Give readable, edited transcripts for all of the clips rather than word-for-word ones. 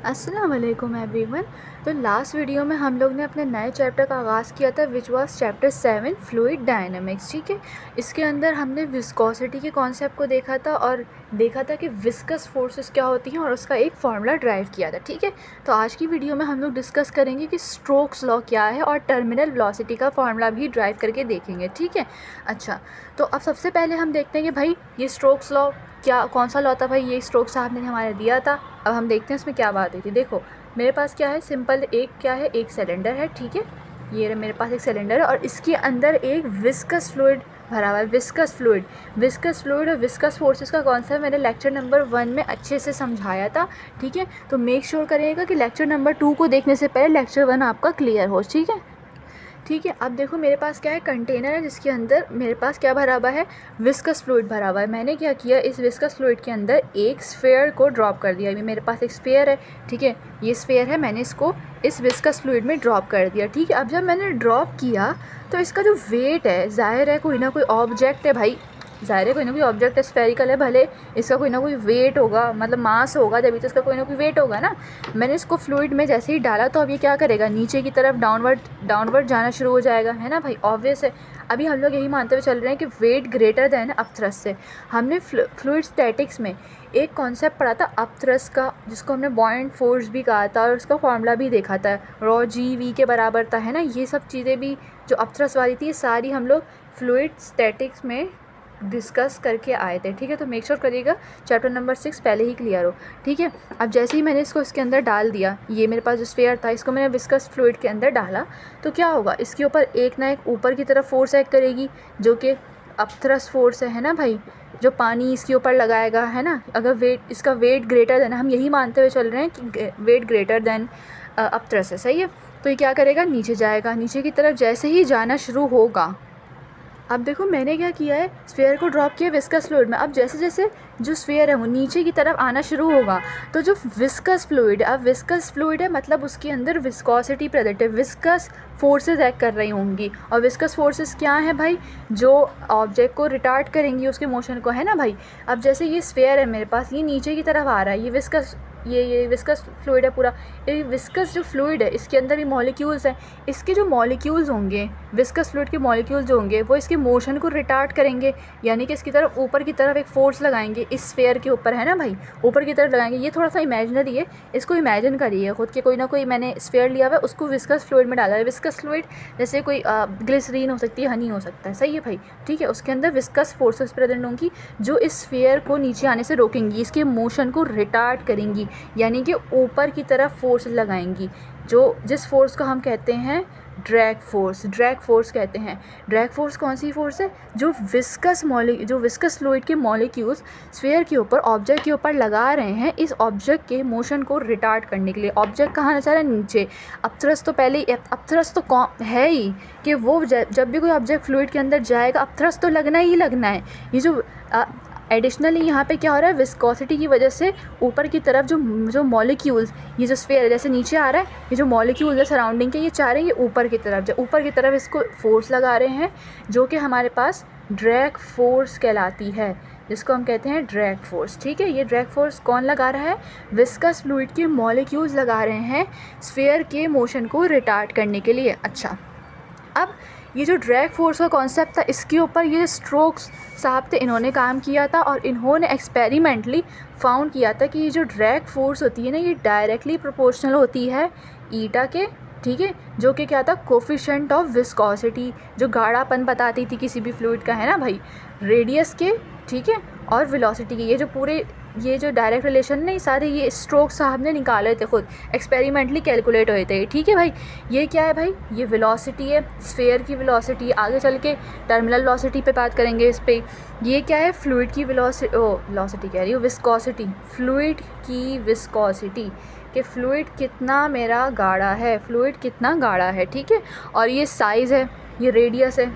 अस्सलाम वालेकुम एवरीवन। तो लास्ट वीडियो में हम लोग ने अपने नए चैप्टर का आगाज़ किया था which was chapter 7 fluid dynamics. ठीक है, इसके अंदर हमने विस्कोसिटी के कॉन्सेप्ट को देखा था और देखा था कि विस्कस फोर्सेस क्या होती हैं और उसका एक फार्मूला ड्राइव किया था। ठीक है, तो आज की वीडियो में हम लोग डिस्कस करेंगे कि स्ट्रोक्स लॉ क्या है और टर्मिनल वेलोसिटी का फार्मूला भी ड्राइव करके देखेंगे। ठीक है, अच्छा तो अब सबसे पहले हम देखते हैं कि भाई ये स्ट्रोक्स लॉ क्या, कौन सा लॉ था भाई। ये स्ट्रोक साहब ने हमारे दिया था। अब हम देखते हैं इसमें क्या बात हुई थी। देखो मेरे पास क्या है, सिंपल एक क्या है, एक सिलेंडर है। ठीक है, ये मेरे पास एक सिलेंडर है और इसके अंदर एक विस्कस फ्लूइड भरा हुआ है। विस्कस फ्लूइड और विस्कस फोर्सेस का कॉन्सेप्ट मैंने लेक्चर नंबर 1 में अच्छे से समझाया था। ठीक है, तो मेक श्योर करिएगा कि लेक्चर नंबर 2 को देखने से पहले लेक्चर 1 आपका क्लियर हो। ठीक है, अब देखो मेरे पास क्या है, कंटेनर है जिसके अंदर मेरे पास क्या भरा हुआ है, विस्कस फ्लूइड भरा हुआ है। मैंने क्या किया, इस विस्कस फ्लूइड के अंदर एक स्फेयर को ड्रॉप कर दिया। अभी मेरे पास एक स्फेयर है। ठीक है, ये स्फेयर है, मैंने इसको इस विस्कस फ्लूइड में ड्रॉप कर दिया। ठीक है, अब जब मैंने ड्रॉप किया तो इसका जो वेट है, ज़ाहिर है कोई ना कोई ऑब्जेक्ट है भाई, ज़ाहिर है कोई ना कोई ऑब्जेक्ट है, स्फेरिकल है, भले इसका कोई ना कोई वेट होगा, मतलब मास होगा, जब तो इसका कोई ना कोई वेट होगा ना। मैंने इसको फ्लूइड में जैसे ही डाला तो अब ये क्या करेगा, नीचे की तरफ डाउनवर्ड जाना शुरू हो जाएगा, है ना भाई, ऑब्वियस है। अभी हम लोग यही मानते हुए चल रहे हैं कि वेट ग्रेटर देन अपथ्रस्ट से। हमने फ्लूइड स्टैटिक्स में एक कॉन्सेप्ट पढ़ा था अपथ्रस्ट का, जिसको हमने बॉयंट फोर्स भी कहा था और उसका फॉर्मूला भी देखा था, रॉ जी वी के बराबर था, है ना। ये सब चीज़ें भी जो अपथ्रस्ट वाली थी, ये सारी हम लोग फ्लूइड स्टैटिक्स में डिस्कस करके आए थे। ठीक है, तो मेक श्योर करिएगा चैप्टर नंबर 6 पहले ही क्लियर हो। ठीक है, अब जैसे ही मैंने इसको इसके अंदर डाल दिया, ये मेरे पास जो स्फीयर था इसको मैंने विस्कस फ्लूइड के अंदर डाला, तो क्या होगा, इसके ऊपर एक ना एक ऊपर की तरफ फोर्स एक्ट करेगी जो कि अपथ्रस्ट फोर्स है ना भाई, जो पानी इसके ऊपर लगाएगा, है ना। अगर वेट, इसका वेट ग्रेटर देन, हम यही मानते हुए चल रहे हैं कि वेट ग्रेटर देन अपथ्रस्ट है, सही है। तो ये क्या करेगा, नीचे जाएगा, नीचे की तरफ जैसे ही जाना शुरू होगा। अब देखो मैंने क्या किया है, स्फीयर को ड्रॉप किया विस्कस फ्लूइड में। अब जैसे जैसे जो स्फीयर है वो नीचे की तरफ आना शुरू होगा, तो जो विस्कस फ्लूइड है, अब विस्कस फ्लूइड है मतलब उसके अंदर विस्कोसिटी प्रेजेंट है, विस्कस फोर्सेस एक्ट कर रही होंगी। और विस्कस फोर्सेस क्या है भाई, जो ऑब्जेक्ट को रिटार्ड करेंगी उसके मोशन को, है ना भाई। अब जैसे ये स्फीयर है मेरे पास, ये नीचे की तरफ आ रहा है, ये विस्कस ये विस्कस फ्लूइड है पूरा। ये विस्कस जो फ्लूइड है इसके अंदर भी मॉलिक्यूल्स हैं, इसके जो मॉलिक्यूल्स होंगे, विस्कस फ्लूइड के मॉलिक्यूल्स जो होंगे वो इसके मोशन को रिटार्ड करेंगे, यानी कि इसकी तरफ ऊपर की तरफ एक फोर्स लगाएंगे इस स्फीयर के ऊपर, है ना भाई, ऊपर की तरफ लगाएंगे। ये थोड़ा सा इमेजिनरी है, इसको इमेजिन करिए खुद के, कोई ना कोई मैंने स्फीयर लिया हुआ है, उसको विस्कस फ्लूइड में डाला है। विस्कस फ्लूइड जैसे कोई ग्लिसरीन हो सकती है, हनी हो सकता है, सही है भाई। ठीक है, उसके अंदर विस्कस फोर्सेस प्रेजेंट होंगी जो इस स्फीयर को नीचे आने से रोकेंगी, इसके मोशन को रिटार्ड करेंगी, यानी कि ऊपर की तरफ फोर्स लगाएंगी, जो जिस फोर्स को हम कहते हैं ड्रैग फोर्स कहते हैं। ड्रैग फोर्स कौन सी फोर्स है, जो विस्कस फ्लूइड के मॉलिक्यूल्स स्फीयर के ऊपर, ऑब्जेक्ट के ऊपर लगा रहे हैं इस ऑब्जेक्ट के मोशन को रिटार्ड करने के लिए। ऑब्जेक्ट कहाँ चल रहा है, नीचे। अपथ्रस्ट तो पहले ही, अपथ्रस्ट तो है ही कि वो जब भी कोई ऑब्जेक्ट फ्लूइड के अंदर जाएगा अपथ्रस्ट तो लगना ही लगना है। ये जो एडिशनली यहाँ पे क्या हो रहा है, विस्कोसिटी की वजह से ऊपर की तरफ जो मॉलिक्यूल्स, ये जो स्फीयर है जैसे नीचे आ रहा है, ये जो मॉलिक्यूल्स है सराउंडिंग के, ये चाह रहे हैं ये ऊपर की तरफ, जब ऊपर की तरफ इसको फोर्स लगा रहे हैं जो कि हमारे पास ड्रैग फोर्स कहलाती है, जिसको हम कहते हैं ड्रैग फोर्स। ठीक है, ये ड्रैग फोर्स कौन लगा रहा है, विस्कस फ्लूइड के मॉलिक्यूल्स लगा रहे हैं स्फीयर के मोशन को रिटार्ड करने के लिए। अच्छा, अब ये जो ड्रैग फोर्स का कॉन्सेप्ट था, इसके ऊपर ये स्ट्रोक्स साहब थे, इन्होंने काम किया था और इन्होंने एक्सपेरिमेंटली फाउंड किया था कि ये जो ड्रैग फोर्स होती है ना, ये डायरेक्टली प्रोपोर्शनल होती है ईटा के। ठीक है, जो कि क्या था, कोफिशिएंट ऑफ विस्कोसिटी, जो गाढ़ापन बताती थी किसी भी फ्लूइड का, है ना भाई, रेडियस के, ठीक है, और वेलोसिटी के। ये जो डायरेक्ट रिलेशन नहीं, सारे ये स्ट्रोक साहब ने निकाले थे, खुद एक्सपेरिमेंटली कैलकुलेट हुए थे। ठीक है भाई, ये क्या है भाई, ये वेलोसिटी है, स्फीयर की वेलोसिटी। आगे चल के टर्मिनल वेलोसिटी पे बात करेंगे इस पे। ये क्या है, फ्लूइड की वेलोसिटी कह रही हूँ, विस्कोसिटी, फ्लूइड की विस्कोसिटी, कि फ्लूइड कितना मेरा गाढ़ा है, फ्लूइड कितना गाढ़ा है। ठीक है, और ये साइज़ है, ये रेडियस है।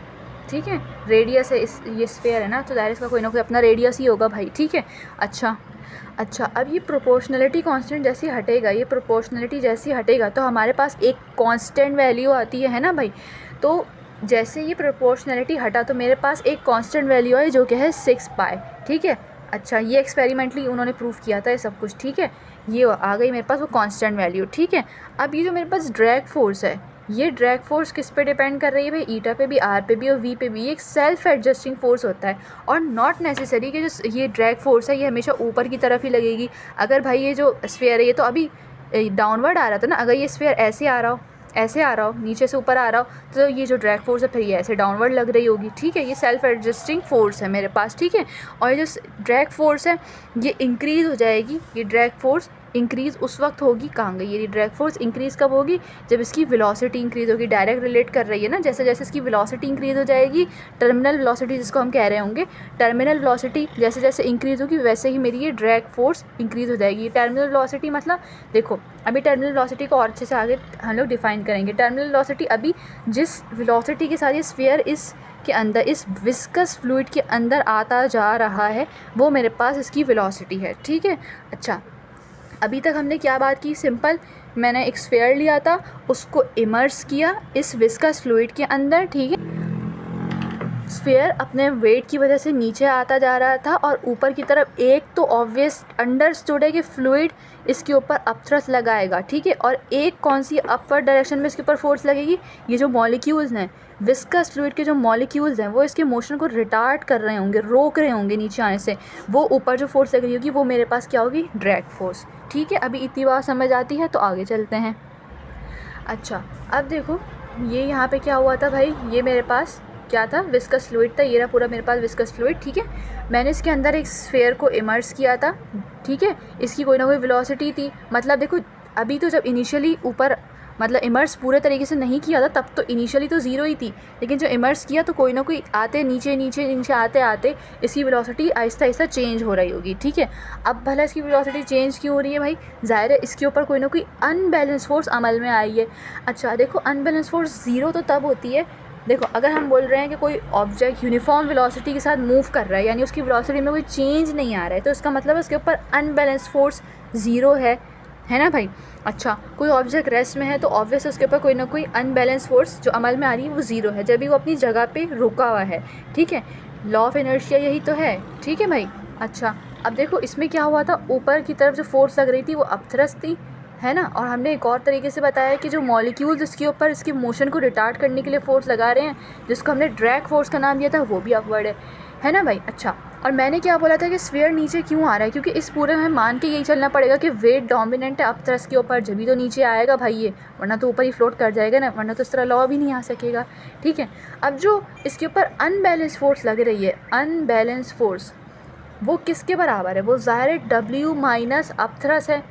ठीक है, रेडियस है, ये स्फीयर है ना, तो दैट इसका कोई ना कोई अपना रेडियस ही होगा भाई। ठीक है, अच्छा अब ये प्रोपोर्शनलिटी कांस्टेंट जैसी हटेगा, ये प्रोपोर्शनलिटी जैसी हटेगा तो हमारे पास एक कांस्टेंट वैल्यू आती है ना भाई। तो जैसे ये प्रोपोर्शनलिटी हटा तो मेरे पास एक कांस्टेंट वैल्यू है जो कि है 6 पाई। ठीक है, अच्छा ये एक्सपेरिमेंटली उन्होंने प्रूव किया था ये सब कुछ। ठीक है, ये आ गई मेरे पास वो कांस्टेंट वैल्यू, ठीक है। अब ये जो मेरे पास ड्रैग फोर्स है, ये ड्रैग फोर्स किस पे डिपेंड कर रही है भाई, ईटा पे भी, आर पे भी और वी पे भी। ये एक सेल्फ एडजस्टिंग फोर्स होता है और नॉट नेसेसरी कि जो ये ड्रैग फोर्स है ये हमेशा ऊपर की तरफ ही लगेगी। अगर भाई ये जो स्फीयर है ये तो अभी डाउनवर्ड आ रहा था ना, अगर ये स्फीयर ऐसे आ रहा हो, ऐसे आ रहा हो, नीचे से ऊपर आ रहा हो, तो ये जो ड्रैग फोर्स है फिर ये ऐसे डाउनवर्ड लग रही होगी, ठीक है। ये सेल्फ एडजस्टिंग फोर्स है मेरे पास, ठीक है। और ये जो ड्रैग फोर्स है ये इंक्रीज़ हो जाएगी, ये ड्रैग फोर्स इंक्रीज़ उस वक्त होगी, कहाँ गई ये ड्रैग फोर्स, इंक्रीज़ कब होगी, जब इसकी वेलोसिटी इंक्रीज़ होगी। डायरेक्ट रिलेट कर रही है ना, जैसे जैसे इसकी वेलोसिटी इंक्रीज़ हो जाएगी, टर्मिनल वेलोसिटी जिसको हम कह रहे होंगे, टर्मिनल वेलोसिटी जैसे जैसे इंक्रीज़ होगी वैसे ही मेरी ये ड्रैग फोर्स इंक्रीज़ हो जाएगी। टर्मिनल वेलोसिटी मतलब देखो, अभी टर्मिनल वेलोसिटी को और अच्छे से आगे हम लोग डिफाइन करेंगे। टर्मिनल वेलोसिटी अभी जिस वेलोसिटी के साथ ये स्फीयर इस के अंदर, इस विस्कस फ्लूइड के अंदर आता जा रहा है, वो मेरे पास इसकी वेलोसिटी है, ठीक है। अच्छा, अभी तक हमने क्या बात की, सिंपल, मैंने एक स्फीयर लिया था, उसको इमर्स किया इस विस्कस फ्लूइड के अंदर, ठीक है। स्फीयर अपने वेट की वजह से नीचे आता जा रहा था और ऊपर की तरफ एक तो ऑब्वियस अंडरस्टूड है कि फ्लूइड इसके ऊपर अपथ्रस्ट लगाएगा, ठीक है। और एक कौन सी अपवर्ड डायरेक्शन में इसके ऊपर फोर्स लगेगी, ये जो मॉलिक्यूल्स हैं, विस्कस फ्लूइड के जो मॉलिक्यूल्स हैं वो इसके मोशन को रिटार्ड कर रहे होंगे, रोक रहे होंगे नीचे आने से, वो ऊपर जो फोर्स लग रही होगी वो मेरे पास क्या होगी, ड्रैग फोर्स, ठीक है। अभी इतनी बात समझ आती है तो आगे चलते हैं। अच्छा, अब देखो ये यहाँ पे क्या हुआ था भाई, ये मेरे पास क्या था, विस्कस फ्लूइड था, ये रहा पूरा मेरे पास विस्कस फ्लूइड, ठीक है। मैंने इसके अंदर एक स्फीयर को इमर्स किया था, ठीक है। इसकी कोई ना कोई वेलोसिटी थी, मतलब देखो अभी तो जब इनिशियली ऊपर मतलब इमर्स पूरे तरीके से नहीं किया था तब तो इनिशियली तो ज़ीरो ही थी, लेकिन जो इमर्स किया तो कोई ना कोई आते नीचे नीचे नीचे आते आते इसकी वेलोसिटी आहिस्ता आहिस्ता चेंज हो रही होगी, ठीक है। अब भला इसकी वेलोसिटी चेंज क्यों हो रही है भाई, ज़ाहिर है इसके ऊपर कोई ना कोई अनबैलेंस फोर्स अमल में आई है। अच्छा देखो, अनबैलेंस फोर्स ज़ीरो तो तब होती है, देखो अगर हम बोल रहे हैं कि कोई ऑब्जेक्ट यूनिफॉर्म वेलोसिटी के साथ मूव कर रहा है, यानी उसकी वेलोसिटी में कोई चेंज नहीं आ रहा है, तो इसका मतलब उसके ऊपर अनबैलेंस फोर्स ज़ीरो है ना भाई। अच्छा, कोई ऑब्जेक्ट रेस्ट में है तो ऑब्वियस उसके ऊपर कोई ना कोई अनबैलेंस फोर्स जो अमल में आ रही है वो ज़ीरो है, जब भी वो अपनी जगह पे रुका हुआ है, ठीक है। लॉ ऑफ इनर्शिया यही तो है, ठीक है भाई। अच्छा, अब देखो इसमें क्या हुआ था, ऊपर की तरफ जो फोर्स लग रही थी वो अपथ्रस्ट थी, है ना। और हमने एक और तरीके से बताया कि जो मॉलिक्यूल्स इसके ऊपर इसके मोशन को रिटार्ड करने के लिए फ़ोर्स लगा रहे हैं, जिसको हमने ड्रैग फोर्स का नाम दिया था, वो भी अपवर्ड है ना भाई। अच्छा, और मैंने क्या बोला था कि स्फीयर नीचे क्यों आ रहा है, क्योंकि इस पूरे में मान के यही चलना पड़ेगा कि वेट डोमिनेंट है अपथ्रस्ट के ऊपर, जब भी तो नीचे आएगा भाई ये, वरना तो ऊपर ही फ्लोट कर जाएगा ना, वरना तो इस तरह लॉ भी नहीं आ सकेगा, ठीक है। अब जो इसके ऊपर अनबैलेंस फोर्स लग रही है, अनबैलेंस फोर्स वो किसके बराबर है, वो ज़ाहिर है W माइनस अपथ्रस्ट है,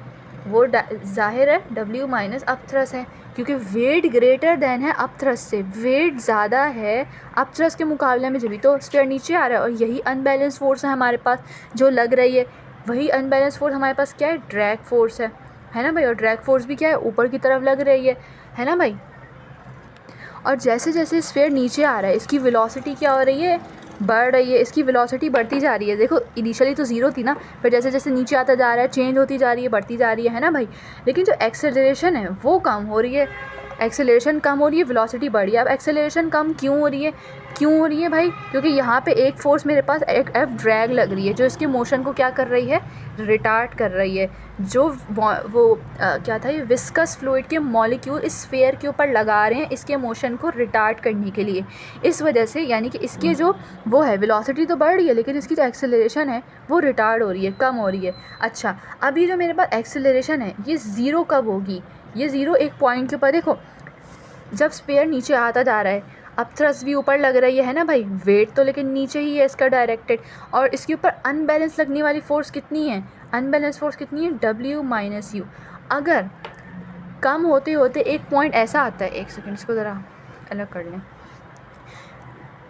वो ज़ाहिर है W माइनस अपथ्रस्ट है, क्योंकि वेट ग्रेटर देन है अपथ्रस्ट से, वेट ज़्यादा है अपथ्रस्ट के मुकाबले में, जब भी तो स्फीयर नीचे आ रहा है। और यही अनबैलेंस फोर्स है हमारे पास जो लग रही है, वही अनबैलेंस फोर्स हमारे पास क्या है, ड्रैग फोर्स है ना भाई। और ड्रैग फोर्स भी क्या है, ऊपर की तरफ लग रही है ना भाई। और जैसे जैसे स्फीयर नीचे आ रहा है इसकी वेलोसिटी क्या हो रही है, बढ़ रही है, इसकी वेलोसिटी बढ़ती जा रही है। देखो इनिशियली तो ज़ीरो थी ना, फिर जैसे जैसे नीचे आता जा रहा है चेंज होती जा रही है, बढ़ती जा रही है ना भाई। लेकिन जो एक्सेलरेशन है वो कम हो रही है, एक्सेलरेशन कम हो रही है, वेलोसिटी बढ़ी है। अब एक्सेलरेशन कम क्यों हो रही है भाई, क्योंकि यहाँ पे एक फोर्स मेरे पास एक एफ ड्रैग लग रही है जो इसके मोशन को क्या कर रही है, रिटार्ड कर रही है। जो क्या था, ये विस्कस फ्लूइड के मॉलिक्यूल इस स्फीयर के ऊपर लगा रहे हैं इसके मोशन को रिटार्ड करने के लिए। इस वजह से यानी कि इसकी जो वो है वेलोसिटी तो बढ़ रही है, लेकिन इसकी जो एक्सेलरेशन है वो रिटार्ड हो रही है, कम हो रही है। अच्छा, अभी जो मेरे पास एक्सेलरेशन है ये ज़ीरो कब होगी, ये ज़ीरो एक पॉइंट के ऊपर, देखो जब स्फीयर नीचे आता जा रहा है, अपथ्रस्ट भी ऊपर लग रही है ना भाई, वेट तो लेकिन नीचे ही है इसका डायरेक्टेड, और इसके ऊपर अनबैलेंस लगने वाली फ़ोर्स कितनी है, अनबैलेंस फोर्स कितनी है, W माइनस यू। अगर कम होते होते एक पॉइंट ऐसा आता है, एक सेकेंड इसको ज़रा अलग कर लें,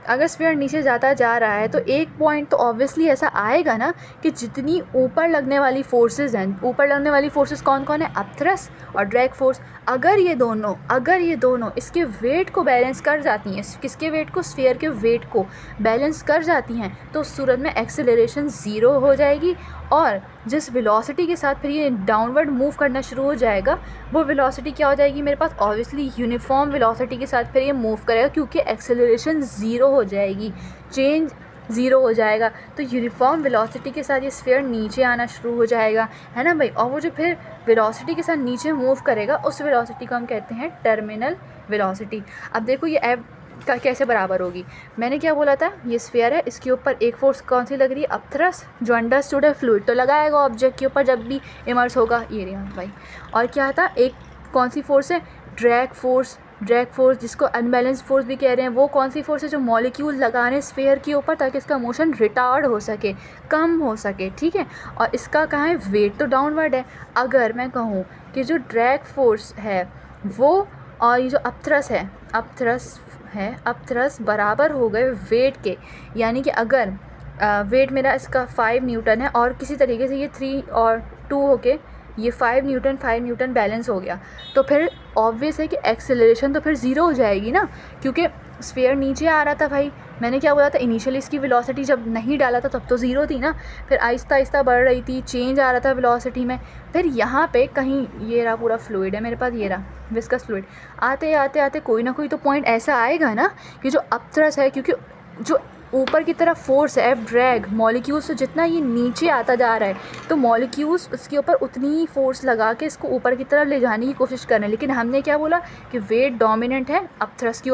अगर स्फीयर नीचे जाता जा रहा है तो एक पॉइंट तो ऑब्वियसली ऐसा आएगा ना कि जितनी ऊपर लगने वाली फोर्सेस हैं, ऊपर लगने वाली फोर्सेस कौन कौन है, अपथ्रस्ट और ड्रैग फोर्स, अगर ये दोनों इसके वेट को बैलेंस कर जाती हैं, किसके वेट को, स्फीयर के वेट को बैलेंस कर जाती हैं, तो उस सूरत में एक्सेलरेशन ज़ीरो हो जाएगी। और जिस वेलोसिटी के साथ फिर ये डाउनवर्ड मूव करना शुरू हो जाएगा, वो वेलोसिटी क्या हो जाएगी मेरे पास, ऑब्वियसली यूनिफॉर्म वेलोसिटी के साथ फिर ये मूव करेगा, क्योंकि एक्सेलरेशन ज़ीरो हो जाएगी। चेंज ज़ीरो हो जाएगा। तो यूनिफॉर्म वेलोसिटी के साथ ये स्फीयर नीचे आना शुरू हो जाएगा, है ना भाई। और वो जो फिर वेलोसिटी के साथ नीचे मूव करेगा उस वेलोसिटी को हम कहते हैं टर्मिनल वेलोसिटी। अब देखो ये एफ का कैसे बराबर होगी। मैंने क्या बोला था, ये स्फीयर है, इसके ऊपर एक फोर्स कौन सी लग रही है, अपथ्रस्ट, जो अंडरस्टूड है फ्लूइड तो लगाएगा ऑब्जेक्ट के ऊपर जब भी इमर्स होगा, ये रहा भाई। और क्या था, एक कौन सी फोर्स है, ड्रैग फोर्स। ड्रैग फोर्स जिसको अनबैलेंस फोर्स भी कह रहे हैं, वो कौन सी फोर्स है, जो मॉलिक्यूल लगा रहे हैं स्फीयर के ऊपर ताकि इसका मोशन रिटार्ड हो सके, कम हो सके, ठीक है। और इसका कहाँ है, वेट तो डाउनवर्ड है। अगर मैं कहूँ कि जो ड्रैग फोर्स है वो और ये जो अपथ्रस्ट बराबर हो गए वेट के, यानी कि अगर वेट मेरा इसका 5 न्यूटन है और किसी तरीके से ये 3 और 2 होके ये 5 न्यूटन बैलेंस हो गया, तो फिर ऑब्वियस है कि एक्सेलरेशन तो फिर ज़ीरो हो जाएगी ना, क्योंकि स्फीयर नीचे आ रहा था भाई। मैंने क्या बोला था, इनिशियली इसकी वेलोसिटी जब नहीं डाला था तब तो ज़ीरो थी ना, फिर आहिस्ता आहिस्ता बढ़ रही थी, चेंज आ रहा था वेलोसिटी में। फिर यहाँ पे कहीं ये रहा पूरा फ्लूइड है मेरे पास, ये रहा विस्कस फ्लूइड, आते आते आते कोई ना कोई तो पॉइंट ऐसा आएगा ना कि जो अपथ्रस्ट है, क्योंकि जो ऊपर की तरफ फोर्स है एफ ड्रैग, मॉलिक्यूल्स से जितना ये नीचे आता जा रहा है तो मॉलिक्यूल्स उसके ऊपर उतनी ही फोर्स लगा के इसको ऊपर की तरफ ले जाने की कोशिश कर रहे हैं। लेकिन हमने क्या बोला कि वेट डोमिनेंट है अपथ्रस्ट के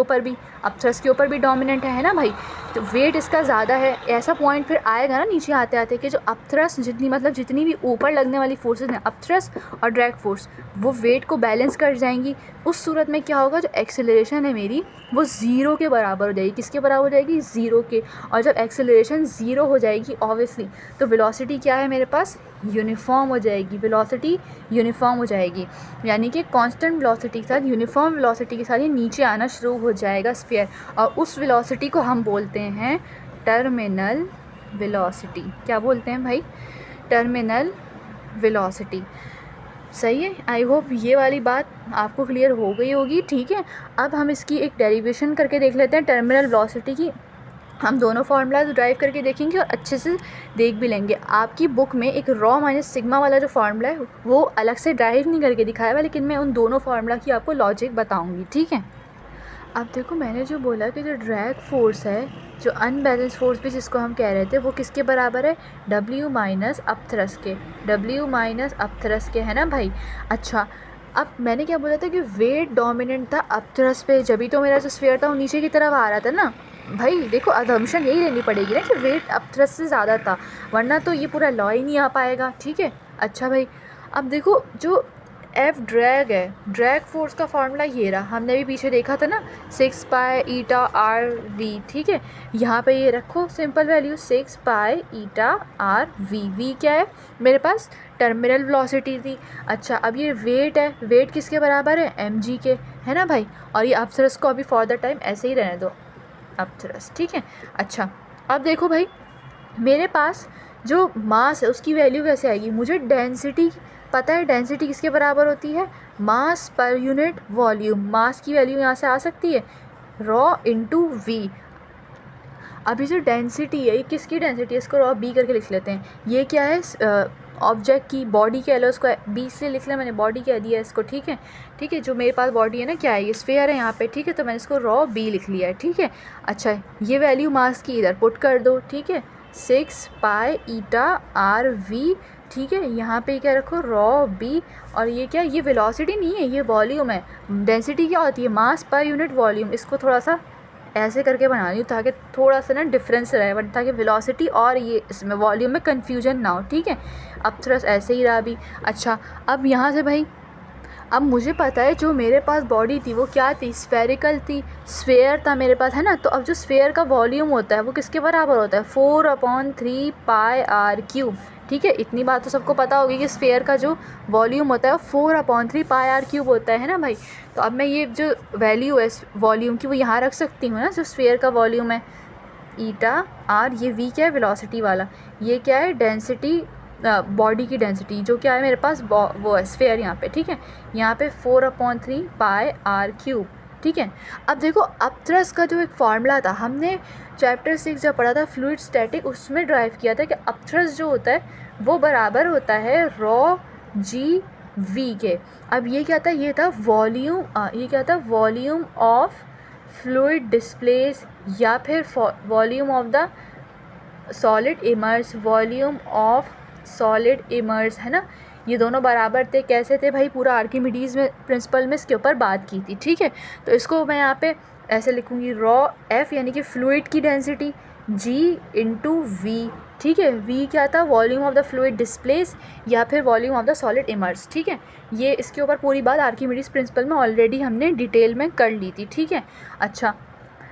ऊपर भी डोमिनेंट है ना भाई। तो वेट इसका ज़्यादा है, ऐसा पॉइंट फिर आएगा ना नीचे आते आते कि जो अपथ्रस्ट जितनी भी ऊपर लगने वाली फोर्सेज हैं, अपथ्रस्ट और ड्रैग फोर्स, वो वेट को बैलेंस कर जाएंगी। उस सूरत में क्या होगा, जो एक्सेलरेशन है मेरी वो ज़ीरो के बराबर हो जाएगी। किसके बराबर हो जाएगी, ज़ीरो के। और जब एक्सेलरेशन ज़ीरो हो जाएगी ऑब्वियसली, तो वेलोसिटी क्या है मेरे पास, यूनिफॉर्म हो जाएगी। वेलोसिटी यूनिफॉर्म हो जाएगी, यानी कि कांस्टेंट वेलोसिटी के साथ, यूनिफॉर्म वेलोसिटी के साथ ये नीचे आना शुरू हो जाएगा स्फीयर। और उस वेलोसिटी को हम बोलते हैं टर्मिनल वेलोसिटी। क्या बोलते हैं भाई, टर्मिनल वेलोसिटी। सही है, आई होप ये वाली बात आपको क्लियर हो गई होगी, ठीक है। अब हम इसकी एक डेरिवेशन करके देख लेते हैं टर्मिनल वेलोसिटी की। हम दोनों फार्मूलाज ड्राइव करके देखेंगे और अच्छे से देख भी लेंगे। आपकी बुक में एक रॉ माइनस सिग्मा वाला जो फार्मूला है वो अलग से ड्राइव नहीं करके दिखाया हुआ, लेकिन मैं उन दोनों फार्मूला की आपको लॉजिक बताऊंगी, ठीक है। अब देखो मैंने जो बोला कि जो ड्रैग फोर्स है, जो अनबैलेंस फोर्स भी जिसको हम कह रहे थे, वो किसके बराबर है, W माइनस अपथ्रस्ट के, है ना भाई। अच्छा, अब मैंने क्या बोला था कि वेट डोमिनेंट था अपथ्रस्ट पे, जब तो मेरा जो स्फीयर था वो नीचे की तरफ आ रहा था ना भाई। देखो अजम्पशन यही लेनी पड़ेगी ना कि वेट अपथ्रस्ट से ज़्यादा था, वरना तो ये पूरा लॉ ही नहीं आ पाएगा, ठीक है। अच्छा भाई, अब देखो जो एफ ड्रैग है, ड्रैग फोर्स का फार्मूला ये रहा, हमने भी पीछे देखा था ना, 6 पाई ईटा आर वी, ठीक है। यहाँ पे ये रखो simple value 6 pi eta R V क्या है मेरे पास, टर्मिनल वेलोसिटी थी। अच्छा, अब ये वेट है, वेट किसके बराबर है, mg के, है ना भाई। और ये अपथ्रस्ट को अभी फॉर द टाइम ऐसे ही रहने दो, अपथ्रस्ट, ठीक है। अच्छा, अब देखो भाई, मेरे पास जो मास है उसकी वैल्यू कैसे आएगी, मुझे डेंसिटी पता है, डेंसिटी किसके बराबर होती है, मास पर यूनिट वॉल्यूम। मास की वैल्यू यहाँ से आ सकती है रॉ इंटू वी। अभी जो डेंसिटी है, ये किसकी डेंसिटी है, इसको रॉ बी करके लिख लेते हैं। ये क्या है, ऑब्जेक्ट की बॉडी कह लो, उसको बी से लिख लिया मैंने, बॉडी कह दिया इसको, ठीक है। ठीक है, जो मेरे पास बॉडी है ना, क्या है, ये स्फीयर है यहाँ पे, ठीक है, तो मैंने इसको रॉ बी लिख लिया है, ठीक है। अच्छा, ये वैल्यू मास की इधर पुट कर दो, ठीक है, 6 पाई ईटा आर वी, ठीक है। यहाँ पे क्या रखो, रॉ बी। और ये क्या, ये वेलोसिटी नहीं है, ये वॉल्यूम है। डेंसिटी क्या होती है, मास पर यूनिट वॉल्यूम। इसको थोड़ा सा ऐसे करके बना रही हूँ ताकि थोड़ा सा ना डिफरेंस रहे, बट ताकि वेलोसिटी और ये इसमें वॉल्यूम में कन्फ्यूजन ना हो, ठीक है। अब थोड़ा ऐसे ही रहा अभी। अच्छा, अब यहाँ से भाई, अब मुझे पता है जो मेरे पास बॉडी थी वो क्या थी, स्फेरिकल थी, स्फेयर था मेरे पास, है ना। तो अब जो स्फेयर का वॉल्यूम होता है वो किसके बराबर होता है, 4/3 पाई आर क्यूब, ठीक है। इतनी बात तो सबको पता होगी कि स्फेयर का जो वॉल्यूम होता है वो 4/3 पाई आर क्यूब होता है ना भाई। तो अब मैं ये जो वैल्यू है वॉल्यूम की वो यहाँ रख सकती हूँ ना, जो स्फेयर का वॉल्यूम है ईटा आर, ये वी क्या है, वेलोसिटी वाला, ये क्या है, डेंसिटी, बॉडी की डेंसिटी, जो क्या है मेरे पास वो है स्फेयर यहाँ पे, ठीक है। यहाँ पे 4/3 पाई आर क्यूब, ठीक है। अब देखो अपथ्रस्ट का जो एक फार्मूला था, हमने चैप्टर 6 जब पढ़ा था फ्लूइड स्टैटिक, उसमें ड्राइव किया था कि अपथ्रस्ट जो होता है वो बराबर होता है रॉ जी वी के। अब ये क्या था, ये था वॉल्यूम, ये क्या था, वॉल्यूम ऑफ फ्लूइड डिस्प्लेस, या फिर volume of the solid immerse, volume of solid immerse, है ना, ये दोनों बराबर थे। कैसे थे भाई, पूरा आर्किमिडीज़ में प्रिंसिपल में इसके ऊपर बात की थी, ठीक है। तो इसको मैं यहाँ पे ऐसे लिखूँगी, रॉ एफ यानी कि फ्लूइड की डेंसिटी जी इंटू वी, ठीक है। वी क्या था, volume of the fluid displace या फिर volume of the solid immerse, ठीक है। ये इसके ऊपर पूरी बात आर्किमिडीज़ प्रिंसिपल में ऑलरेडी हमने डिटेल में कर ली थी, ठीक है। अच्छा,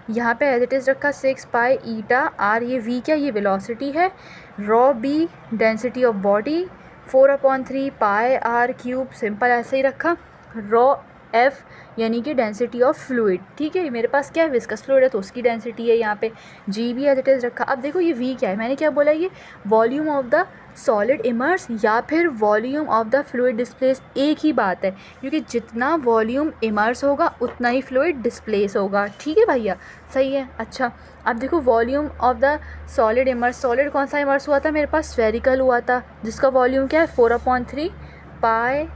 यहाँ पे एज इट इज़ रखा 6 पाई ईटा आर, ये वी क्या, ये वेलोसिटी है। Rho be density of body, 4/3 pi R cube, simple ऐसे ही रखा। रॉ एफ यानी कि डेंसिटी ऑफ फ्लूइड, ठीक है। मेरे पास क्या है, विस्कस फ्लूइड है तो उसकी डेंसिटी है। यहाँ पे जी भी एज इट इज़ रखा। अब देखो ये वी क्या है, मैंने क्या बोला, ये volume of the solid immerse या फिर volume of the fluid displace, एक ही बात है, क्योंकि जितना वॉल्यूम इमर्स होगा उतना ही फ्लूइड डिस्प्लेस होगा, ठीक है भैया, सही है। अच्छा, अब देखो volume of the solid immerse, solid कौन सा इमर्स हुआ था मेरे पास, स्फेरिकल हुआ था, जिसका वॉल्यूम क्या है 4/3 पाई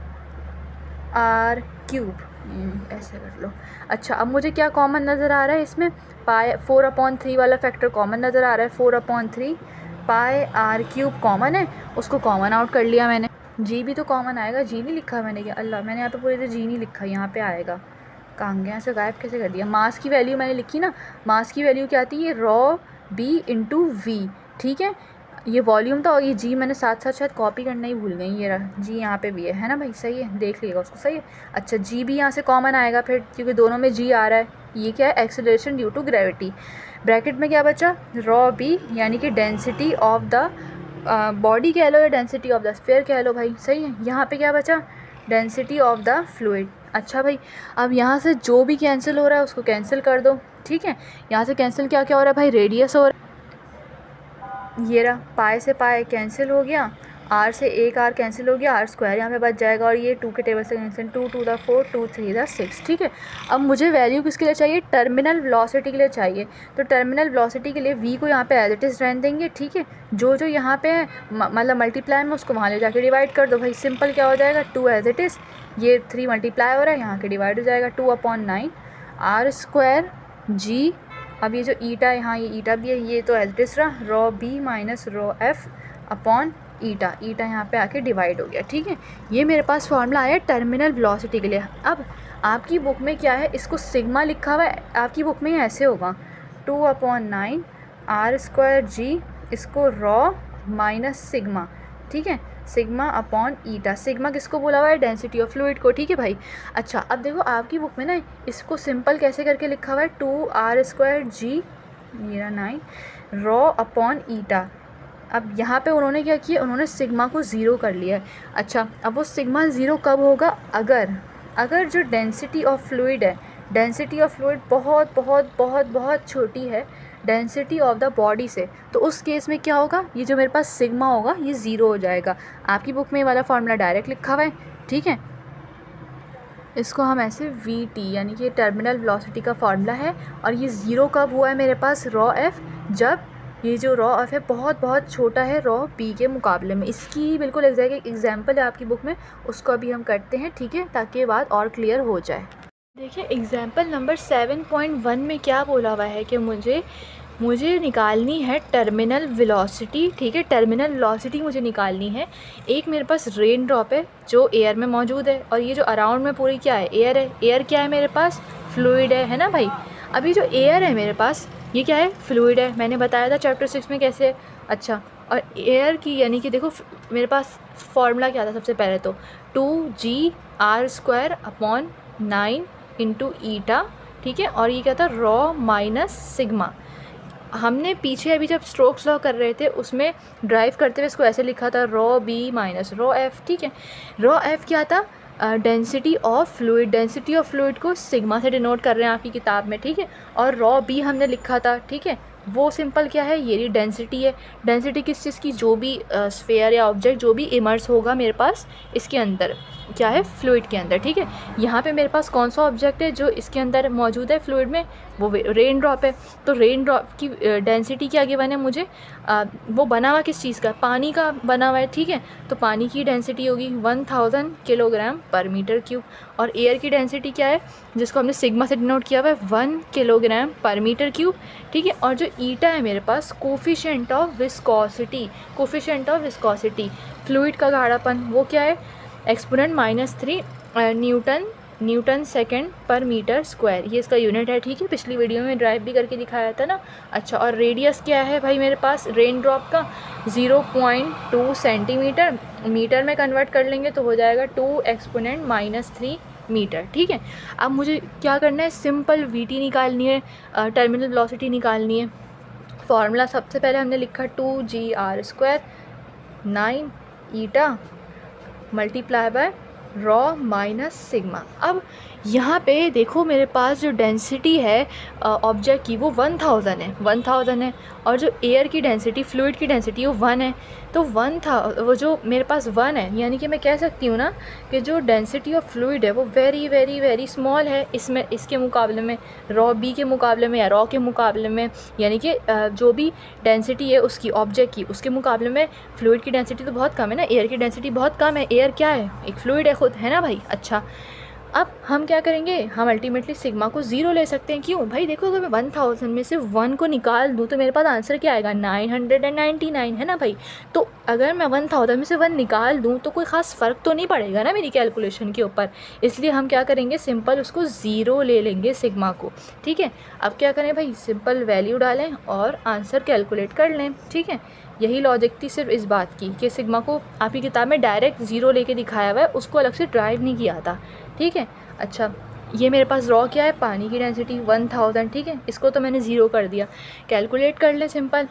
आर क्यूब, ऐसे कर लो। अच्छा, अब मुझे क्या कॉमन नज़र आ रहा है इसमें, पाई 4/3 वाला फैक्टर कॉमन नज़र आ रहा है, 4/3 पाई आर क्यूब कॉमन है, उसको कॉमन आउट कर लिया मैंने। जी भी तो कॉमन आएगा, जी नहीं लिखा मैंने, क्या अल्लाह, मैंने यहाँ पे पूरी तरह जी नहीं लिखा, यहाँ पे आएगा, कहाँ गया, ऐसे गायब कैसे कर दिया। मास की वैल्यू मैंने लिखी ना, मास की वैल्यू क्या आती है, रॉ बी इंटू वी, ठीक है। ये वॉल्यूम था और ये जी मैंने साथ साथ शायद कॉपी करना ही भूल गई, ये रहा जी, यहाँ पे भी है ना भाई, सही है, देख लीजिएगा उसको, सही है। अच्छा, जी भी यहाँ से कॉमन आएगा फिर, क्योंकि दोनों में जी आ रहा है। ये क्या है, acceleration due to gravity. Bracket में क्या बचा, रॉ बी यानी कि डेंसिटी ऑफ द बॉडी कह लो या डेंसिटी ऑफ द स्फीयर कह लो भाई, सही है। यहाँ पे क्या बचा, डेंसिटी ऑफ द फ्लूइड। अच्छा भाई, अब यहाँ से जो भी कैंसिल हो रहा है उसको कैंसिल कर दो, ठीक है। यहाँ से कैंसिल क्या क्या हो रहा है भाई, रेडियस हो रहा है, ये रहा, पाई से पाई कैंसिल हो गया, आर से एक आर कैंसिल हो गया, आर स्क्वायर यहाँ पे बच जाएगा, और ये 2 के टेबल से कैंसिल, 2 2 द 4, 2 3 द 6, ठीक है। अब मुझे वैल्यू किसके लिए चाहिए, टर्मिनल वेलोसिटी के लिए चाहिए। तो टर्मिनल वेलोसिटी के लिए वी को यहाँ पे एज इट इज़ रहने देंगे, ठीक है। जो जो यहाँ पे है मतलब मल्टीप्लाई में, उसको वहाँ ले जाके डिवाइड कर दो भाई, सिंपल क्या हो जाएगा, 2 एज इट इज़, ये 3 मल्टीप्लाई हो रहा है, यहाँ के डिवाइड हो जाएगा, 2/9 आर स्क्वायर जी। अब ये जो ईटा, यहाँ ये ईटा भी है, ये तो एज इट इज़ रहा, rho B minus rho F upon eta, eta यहाँ पे आके डिवाइड हो गया, ठीक है। ये मेरे पास फॉर्मूला आया टर्मिनल वेलोसिटी के लिए। अब आपकी बुक में क्या है, इसको सिग्मा लिखा हुआ है, आपकी बुक में ऐसे होगा 2/9 आर स्क्वायर जी, इसको रॉ माइनस सिग्मा, ठीक है, सिग्मा अपॉन ईटा। सिग्मा किसको बोला हुआ है, डेंसिटी ऑफ फ्लूइड को, ठीक है भाई। अच्छा, अब देखो आपकी बुक में ना इसको सिंपल कैसे करके लिखा हुआ है, 2r स्क्वायर जी, मेरा 9 रॉ अपॉन ईटा। अब यहाँ पे उन्होंने क्या किया, उन्होंने सिग्मा को ज़ीरो कर लिया है। अच्छा, अब वो सिग्मा ज़ीरो कब होगा, अगर जो डेंसिटी ऑफ फ्लूइड है, डेंसिटी ऑफ फ्लूइड बहुत बहुत बहुत बहुत छोटी है डेंसिटी ऑफ द बॉडी से, तो उस केस में क्या होगा, ये जो मेरे पास सिग्मा होगा ये ज़ीरो हो जाएगा। आपकी बुक में ये वाला फार्मूला डायरेक्ट लिखा हुआ है, ठीक है। इसको हम ऐसे वी टी यानी कि टर्मिनल वेलोसिटी का फार्मूला है, और ये ज़ीरो कब हुआ है मेरे पास, रॉ एफ, जब ये जो रॉ एफ है बहुत बहुत छोटा है रॉ पी के मुकाबले में। इसकी बिल्कुल एग्जैक्ट एग्जांपल है आपकी बुक में, उसको अभी हम करते हैं, ठीक है, ताकि ये बात और क्लियर हो जाए। देखिए एग्जांपल नंबर 7.1 में क्या बोला हुआ है कि मुझे निकालनी है टर्मिनल वेलोसिटी, ठीक है, टर्मिनल वेलोसिटी मुझे निकालनी है। एक मेरे पास रेन ड्रॉप है जो एयर में मौजूद है, और ये जो अराउंड में पूरी क्या है, एयर है। एयर क्या है मेरे पास, फ्लूइड है ना भाई। अभी जो एयर है मेरे पास ये क्या है, फ्लूइड है, मैंने बताया था चैप्टर 6 में कैसे है। अच्छा, और एयर की यानी कि देखो मेरे पास फार्मूला क्या था, सबसे पहले तो 2gr² अपॉन 9 इंटू ईटा, ठीक है, और ये क्या था, रॉ माइनस सिग्मा। हमने पीछे अभी जब स्ट्रोक्स लॉ कर रहे थे उसमें ड्राइव करते हुए इसको ऐसे लिखा था, rho B minus rho f, ठीक है। रॉ एफ क्या था, density of fluid, density of fluid को सिग्मा से डिनोट कर रहे हैं आपकी किताब में, ठीक है। और रॉ बी हमने लिखा था, ठीक है, वो सिंपल क्या है, ये डेंसिटी है। डेंसिटी किस चीज़ की, जो भी स्फेयर या ऑब्जेक्ट जो भी इमर्स होगा मेरे पास इसके अंदर, क्या है, फ्लूइड के अंदर, ठीक है। यहाँ पे मेरे पास कौन सा ऑब्जेक्ट है जो इसके अंदर मौजूद है फ्लूइड में, वो रेन ड्रॉप है। तो रेन ड्रॉप की डेंसिटी क्या गिवन है मुझे, वो बना हुआ किस चीज़ का, पानी का बना हुआ है, ठीक है। तो पानी की डेंसिटी होगी 1000 किलोग्राम पर मीटर क्यूब। और एयर की डेंसिटी क्या है, जिसको हमने सिग्मा से डिनोट किया हुआ है, 1 किलोग्राम पर मीटर क्यूब, ठीक है। और जो ईटा है मेरे पास, coefficient of viscosity, coefficient of viscosity fluid का गाढ़ापन, वो क्या है, एक्सपोनेंट -3 न्यूटन सेकेंड पर मीटर स्क्वायर, ये इसका यूनिट है, ठीक है। पिछली वीडियो में ड्राइव भी करके दिखाया था ना। अच्छा, और रेडियस क्या है भाई मेरे पास रेन ड्रॉप का, 0.2 सेंटीमीटर, मीटर में कन्वर्ट कर लेंगे तो हो जाएगा 2 एक्सपोनेंट -3 मीटर, ठीक है। अब मुझे क्या करना है, सिंपल वीटी निकालनी है, टर्मिनल वेलोसिटी निकालनी है। फॉर्मूला सबसे पहले हमने लिखा 2gr², 9 eta multiply by raw minus sigma. अब यहाँ पे देखो मेरे पास जो डेंसिटी है ऑब्जेक्ट की वो 1000 है, 1000 है। और जो एयर की डेंसिटी, फ्लूइड की डेंसिटी वो 1 है। तो 1 था, वो जो मेरे पास 1 है, यानी कि मैं कह सकती हूँ ना कि जो डेंसिटी ऑफ फ्लूइड है वो वेरी वेरी वेरी स्मॉल है इसमें, इसके मुकाबले में, रॉ बी के मुकाबले में या रॉ के मुकाबले में, यानी कि जो भी डेंसिटी है उसकी ऑब्जेक्ट की, उसके मुकाबले में फ्लूइड की डेंसिटी तो बहुत कम है ना, एयर की डेंसिटी बहुत कम है। एयर क्या है, एक फ्लूइड है खुद, है ना भाई। अच्छा, अब हम क्या करेंगे, हम अल्टीमेटली सिग्मा को 0 ले सकते हैं। क्यों भाई, देखो अगर मैं 1000 में से 1 को निकाल दूँ तो मेरे पास आंसर क्या आएगा, 999, है ना भाई। तो अगर मैं 1000 में से 1 निकाल दूँ तो कोई ख़ास फ़र्क तो नहीं पड़ेगा ना मेरी कैलकुलेशन के ऊपर, इसलिए हम क्या करेंगे, सिंपल उसको 0 ले लेंगे सिग्मा को, ठीक है। अब क्या करें भाई, सिंपल वैल्यू डालें और आंसर कैलकुलेट कर लें, ठीक है। यही लॉजिक थी सिर्फ इस बात की कि सिग्मा को आपकी किताब में डायरेक्ट 0 लेके दिखाया हुआ है, उसको अलग से ड्राइव नहीं किया था, ठीक है। अच्छा, ये मेरे पास रॉ क्या है, पानी की डेंसिटी 1000, ठीक है। इसको तो मैंने 0 कर दिया, कैलकुलेट कर लें सिंपल।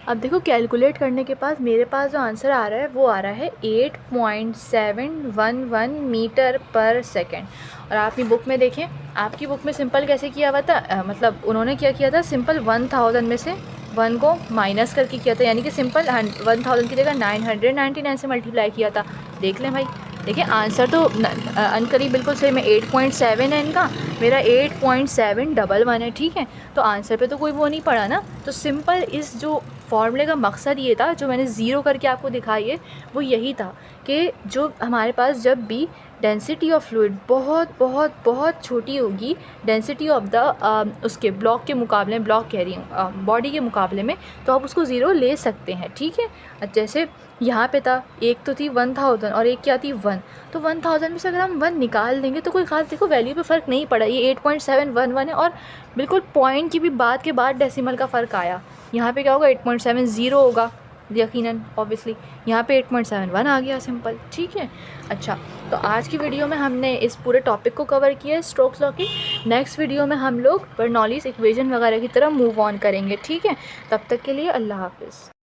अब देखो कैलकुलेट करने के बाद मेरे पास जो आंसर आ रहा है वो आ रहा है 8.711 मीटर पर सेकेंड। और आप अपनी बुक में देखें, आपकी बुक में सिंपल कैसे किया हुआ था, मतलब उन्होंने क्या किया था, सिंपल 1000 में से 1 को माइनस करके किया था, यानी कि सिंपल 1000 की जगह 999 से मल्टीप्लाई किया था। देख लें भाई, देखिए आंसर तो अनकरीब बिल्कुल सही में 8.7 है इनका, मेरा 8.711 है, ठीक है। तो आंसर पे तो कोई वो नहीं पड़ा ना। तो सिंपल इस जो फॉर्मूले का मकसद ये था, जो मैंने 0 करके आपको दिखाई है, वो यही था कि जो हमारे पास जब भी डेंसिटी ऑफ फ्लूइड बहुत बहुत बहुत छोटी होगी डेंसिटी ऑफ द उसके ब्लॉक के मुकाबले में, ब्लॉक कह रही हूँ बॉडी के मुकाबले में, तो आप उसको 0 ले सकते हैं, ठीक है। जैसे यहाँ पे था, एक तो थी 1000 और एक क्या थी 1, तो 1000 में से अगर हम 1 निकाल देंगे तो कोई ख़ास देखो वैल्यू पे फ़र्क नहीं पड़ा, ये 8.711 है। और बिल्कुल पॉइंट की भी बात के बाद डेसिमल का फ़र्क आया, यहाँ पे क्या होगा 8.70 होगा यकीनन, ऑब्वियसली यहाँ पे 8.71 आ गया सिंपल, ठीक है। अच्छा, तो आज की वीडियो में हमने इस पूरे टॉपिक को कवर किया है, स्टोक्स लॉ की। नेक्स्ट वीडियो में हम लोग बर्नौलीज़ इक्वेशन वगैरह की तरह मूव ऑन करेंगे, ठीक है। तब तक के लिए अल्लाह हाफ़िज़।